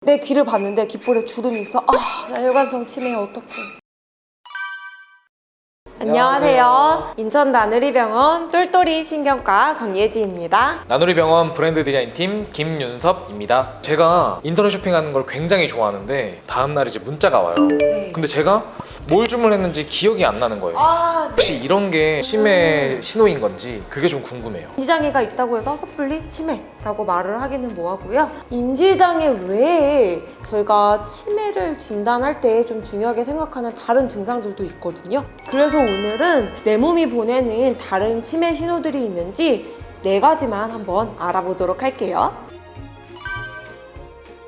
내 귀를 봤는데 귓볼에 주름이 있어. 나 혈관성 치매야, 어떡해. 안녕하세요. 인천 나누리병원 똘똘이 신경과 권예지입니다. 나누리병원 브랜드 디자인팀 김윤섭입니다. 제가 인터넷 쇼핑하는 걸 굉장히 좋아하는데 다음날 이제 문자가 와요. 근데 제가 뭘 주문했는지 기억이 안 나는 거예요. 혹시 이런 게 치매 신호인 건지 그게 좀 궁금해요. 인지장애가 있다고 해서 섣불리 치매라고 말을 하기는 뭐하고요. 인지장애 외에 저희가 치매를 진단할 때 좀 중요하게 생각하는 다른 증상들도 있거든요. 그래서 오늘은 내 몸이 보내는 다른 치매 신호들이 있는지 4가지만 한번 알아보도록 할게요.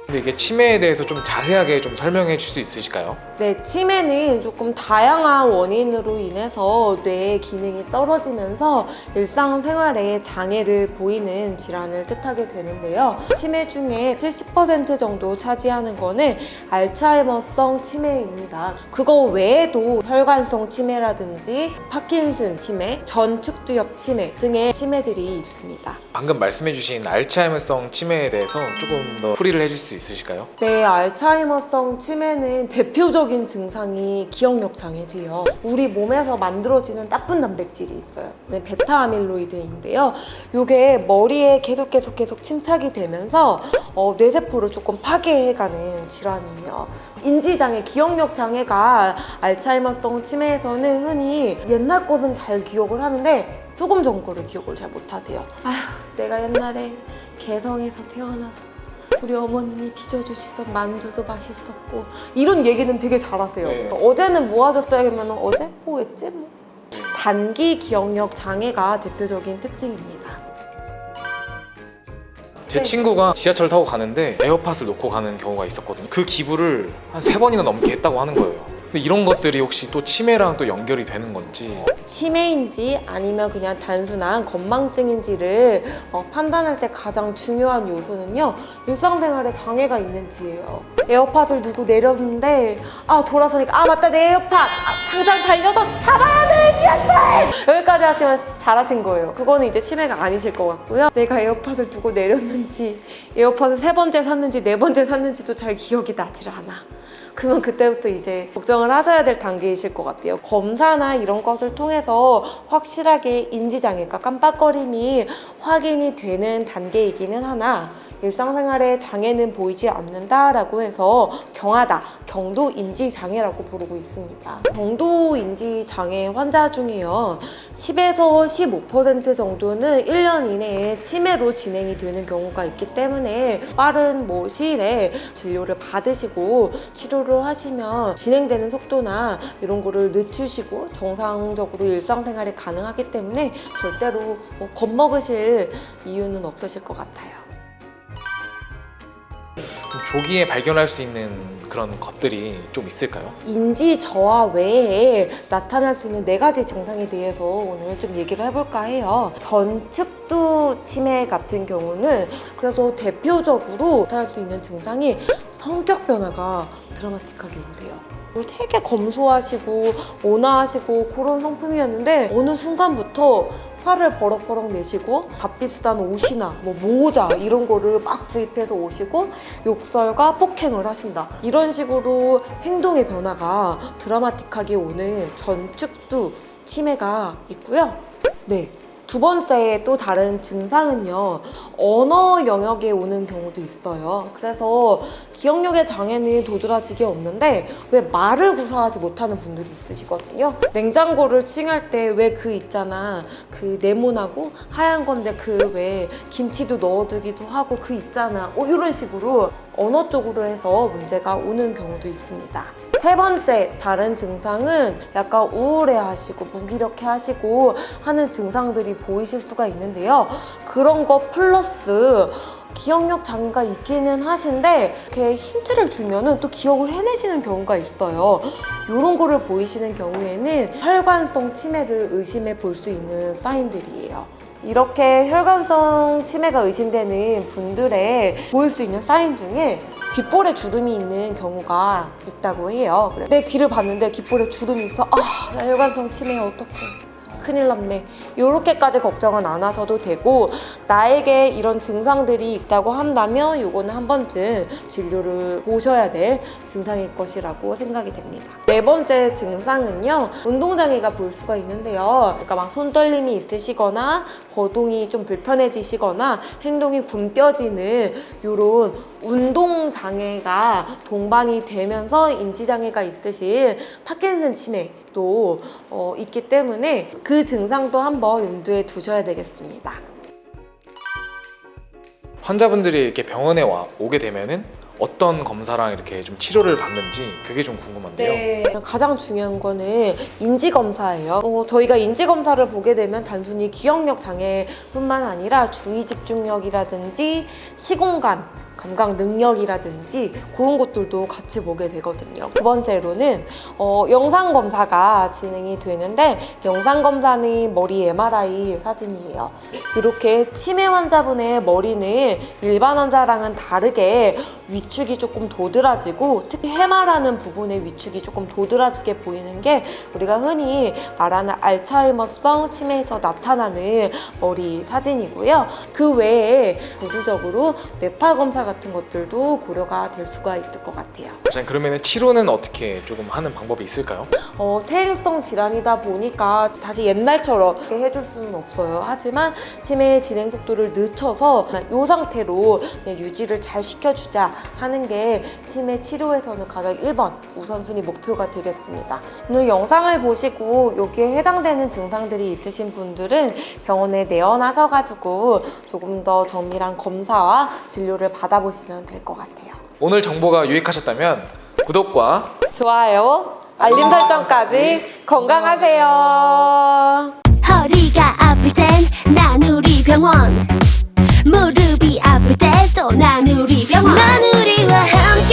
근데 이게 치매에 대해서 좀 자세하게 좀 설명해 줄 수 있으실까요? 네, 치매는 조금 다양한 원인으로 인해서 뇌의 기능이 떨어지면서 일상생활에 장애를 보이는 질환을 뜻하게 되는데요. 치매 중에 70% 정도 차지하는 거는 알츠하이머성 치매입니다. 그거 외에도 혈관성 치매라든지 파킨슨 치매, 전축두엽 치매 등의 치매들이 있습니다. 방금 말씀해 주신 알츠하이머성 치매에 대해서 조금 더 풀이를 해줄 수 있으실까요? 네, 알츠하이머성 치매는 대표적인 증상이 기억력 장애지요. 우리 몸에서 만들어지는 나쁜 단백질이 있어요. 네, 베타 아밀로이드인데요. 이게 머리에 계속 침착이 되면서 뇌세포를 조금 파괴해가는 질환이에요. 인지장애, 기억력 장애가 알츠하이머성 치매에서는 흔히 옛날 것은 잘 기억을 하는데 조금 전 거를 기억을 잘 못하세요. 내가 옛날에 개성에서 태어나서 우리 어머님이 빚어주시던 만두도 맛있었고 이런 얘기는 되게 잘하세요. 네. 어제는 뭐 하셨어요? 그러면 어제 뭐 했지? 뭐. 단기 기억력 장애가 대표적인 특징입니다. 제 친구가 지하철 타고 가는데 에어팟을 놓고 가는 경우가 있었거든요. 그 기부를 한 3번이나 넘게 했다고 하는 거예요. 근데 이런 것들이 혹시 또 치매랑 또 연결이 되는 건지. 치매인지 아니면 그냥 단순한 건망증인지를 판단할 때 가장 중요한 요소는요, 일상생활에 장애가 있는지예요. 에어팟을 누구 내렸는데 돌아서니까 맞다, 내 에어팟 당장 달려서 잡아야 돼, 지하철! 여기까지 하시면 잘하신 거예요. 그거는 이제 치매가 아니실 것 같고요. 내가 에어팟을 두고 내렸는지, 에어팟을 3번째 샀는지 4번째 샀는지도 잘 기억이 나질 않아. 그러면 그때부터 이제 걱정을 하셔야 될 단계이실 것 같아요. 검사나 이런 것을 통해서 확실하게 인지장애가 깜빡거림이 확인이 되는 단계이기는 하나 일상생활에 장애는 보이지 않는다라고 해서 경하다, 경도인지장애라고 부르고 있습니다. 경도인지장애 환자 중에요, 10에서 15% 정도는 1년 이내에 치매로 진행이 되는 경우가 있기 때문에 빠른 시일에 진료를 받으시고 치료를 하시면 진행되는 속도나 이런 거를 늦추시고 정상적으로 일상생활이 가능하기 때문에 절대로 겁먹으실 이유는 없으실 것 같아요. 조기에 발견할 수 있는 그런 것들이 좀 있을까요? 인지 저하 외에 나타날 수 있는 4가지 증상에 대해서 오늘 좀 얘기를 해볼까 해요. 전축두 치매 같은 경우는 그래서 대표적으로 나타날 수 있는 증상이 성격 변화가 드라마틱하게 오세요. 되게 검소하시고 온화하시고 그런 성품이었는데 어느 순간부터 화를 버럭버럭 내시고 값비싼 옷이나 모자 이런 거를 막 구입해서 오시고 욕설과 폭행을 하신다. 이런 식으로 행동의 변화가 드라마틱하게 오는 전축두 치매가 있고요. 네. 2번째 또 다른 증상은요, 언어 영역에 오는 경우도 있어요. 그래서 기억력의 장애는 도드라지게 없는데 왜 말을 구사하지 못하는 분들이 있으시거든요. 냉장고를 칭할 때 왜 있잖아, 그 네모나고 하얀 건데 왜 김치도 넣어두기도 하고 있잖아, 이런 식으로 언어 쪽으로 해서 문제가 오는 경우도 있습니다. 3번째 다른 증상은 약간 우울해하시고 무기력해하시고 하는 증상들이 보이실 수가 있는데요. 그런 거 플러스 기억력 장애가 있기는 하신데 이렇게 힌트를 주면은 또 기억을 해내시는 경우가 있어요. 이런 거를 보이시는 경우에는 혈관성 치매를 의심해 볼 수 있는 사인들이에요. 이렇게 혈관성 치매가 의심되는 분들의 보일 수 있는 사인 중에 귓볼에 주름이 있는 경우가 있다고 해요. 내 귀를 봤는데 귓볼에 주름이 있어. 나 혈관성 치매야, 어떡해. 큰일 났네. 이렇게까지 걱정은 안 하셔도 되고, 나에게 이런 증상들이 있다고 한다면 요거는 한 번쯤 진료를 보셔야 될 증상일 것이라고 생각이 됩니다. 네 번째 증상은요, 운동장애가 볼 수가 있는데요. 그러니까 막 손떨림이 있으시거나 거동이 좀 불편해지시거나 행동이 굼뎌지는 이런 운동장애가 동반이 되면서 인지장애가 있으신 파킨슨 치매도 있기 때문에 그 증상도 한번 염두에 두셔야 되겠습니다. 환자분들이 이렇게 병원에 오게 되면은 어떤 검사랑 이렇게 좀 치료를 받는지 그게 좀 궁금한데요. 네. 가장 중요한 거는 인지검사예요. 저희가 인지검사를 보게 되면 단순히 기억력 장애뿐만 아니라 주의 집중력이라든지 시공간, 감각 능력이라든지 그런 것들도 같이 보게 되거든요. 두 번째로는 영상 검사가 진행이 되는데, 영상 검사는 머리 MRI 사진이에요. 이렇게 치매 환자분의 머리는 일반 환자랑은 다르게 위축이 조금 도드라지고, 특히 해마라는 부분의 위축이 조금 도드라지게 보이는 게 우리가 흔히 말하는 알츠하이머성 치매에서 나타나는 머리 사진이고요. 그 외에 부수적으로 뇌파 검사 같은 것들도 고려가 될 수가 있을 것 같아요. 자, 그러면 치료는 어떻게 조금 하는 방법이 있을까요? 퇴행성 질환이다 보니까 다시 옛날처럼 이렇게 해줄 수는 없어요. 하지만 치매의 진행 속도를 늦춰서 이 상태로 그냥 유지를 잘 시켜주자 하는 게 치매 치료에서는 가장 1번 우선순위 목표가 되겠습니다. 오늘 영상을 보시고 여기에 해당되는 증상들이 있으신 분들은 병원에 내원하셔가지고 조금 더 정밀한 검사와 진료를 받아보시면 될 것 같아요. 오늘 정보가 유익하셨다면 구독과 좋아요, 알림 설정까지 건강하세요. 허리가 아플 땐 난 우리 병원, 무릎이 아플 때 또 난 우리 병원, 난 우리와 함께